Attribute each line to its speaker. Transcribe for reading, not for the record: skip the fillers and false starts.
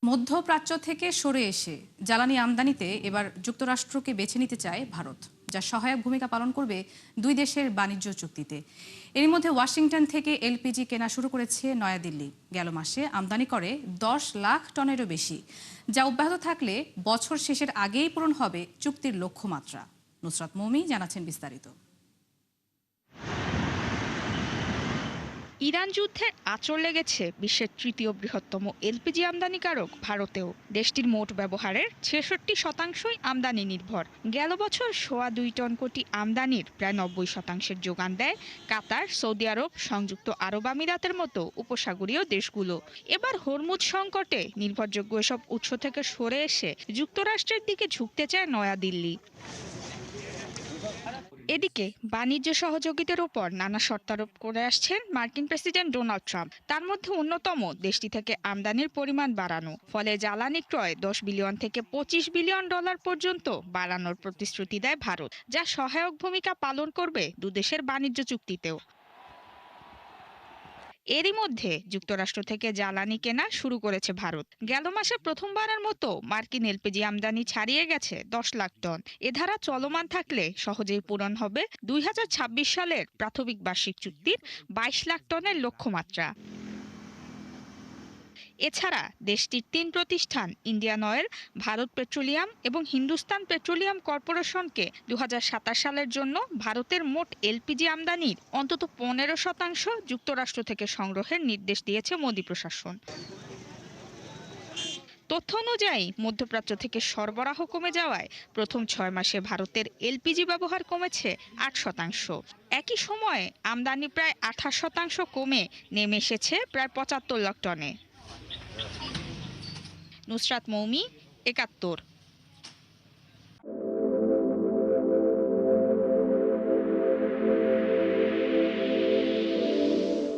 Speaker 1: মধ্যপ্রাচ্য থেকে সরে এসে জ্বালানি আমদানিতে এবার যুক্তরাষ্ট্রকে বেছে নিতে চায় ভারত, যা সহায়ক ভূমিকা পালন করবে দুই দেশের বাণিজ্য চুক্তিতে। এর মধ্যে ওয়াশিংটন থেকে এলপিজি কেনা শুরু করেছে নয়াদিল্লি। গেল মাসে আমদানি করে 10 লাখ টনেরও বেশি, যা অব্যাহত থাকলে বছর শেষের আগেই পূরণ হবে চুক্তির লক্ষ্যমাত্রা। নুসরাত মৌমি জানাচ্ছেন বিস্তারিত।
Speaker 2: ইরান যুদ্ধের আঁচড় লেগেছে বিশ্বের তৃতীয় বৃহত্তম এলপিজি আমদানিকারক ভারতেও। দেশটির মোট ব্যবহারের 66% আমদানি নির্ভর। গেল বছর 2.25 টন কোটি আমদানির প্রায় 90% যোগান দেয় কাতার, সৌদি আরব, সংযুক্ত আরব আমিরাতের মতো উপসাগরীয় দেশগুলো। এবার হরমুজ সংকটে নির্ভরযোগ্য এসব উৎস থেকে সরে এসে যুক্তরাষ্ট্রের দিকে ঝুঁকতে চায় নয়াদিল্লি। এদিকে বাণিজ্য সহযোগিতার উপর নানা শর্তারোপ করে আসছেন মার্কিন প্রেসিডেন্ট ডোনাল্ড ট্রাম্প। তার মধ্যে অন্যতম দেশটি থেকে আমদানির পরিমাণ বাড়ানো। ফলে জ্বালানি ক্রয় 10 বিলিয়ন থেকে $25 বিলিয়ন পর্যন্ত বাড়ানোর প্রতিশ্রুতি দেয় ভারত, যা সহায়ক ভূমিকা পালন করবে দুদেশের বাণিজ্য চুক্তিতেও। এরই মধ্যে যুক্তরাষ্ট্র থেকে জ্বালানি কেনা শুরু করেছে ভারত। গেল মাসে প্রথমবারের মতো মার্কিন এলপিজি আমদানি ছাড়িয়ে গেছে 10 লাখ টন। এ ধারা চলমান থাকলে সহজেই পূরণ হবে 2026 সালের প্রাথমিক বার্ষিক চুক্তির 22 লাখ টনের লক্ষ্যমাত্রা। এছাড়া দেশটির 3 প্রতিষ্ঠান ইন্ডিয়ান অয়েল, ভারত পেট্রোলিয়াম এবং হিন্দুস্তান পেট্রোলিয়াম কর্পোরেশনকে 2027 সালের জন্য ভারতের মোট এলপিজি আমদানির অন্তত 15% যুক্তরাষ্ট্র থেকে সংগ্রহের নির্দেশ দিয়েছে মোদি প্রশাসন। তথ্য অনুযায়ী মধ্যপ্রাচ্য থেকে সরবরাহ কমে যাওয়ায় প্রথম 6 মাসে ভারতের এলপিজি ব্যবহার কমেছে 8%। একই সময়ে আমদানি প্রায় 28% কমে নেমে এসেছে প্রায় 75 লাখ টনে। নুসরাত মৌমি, 71।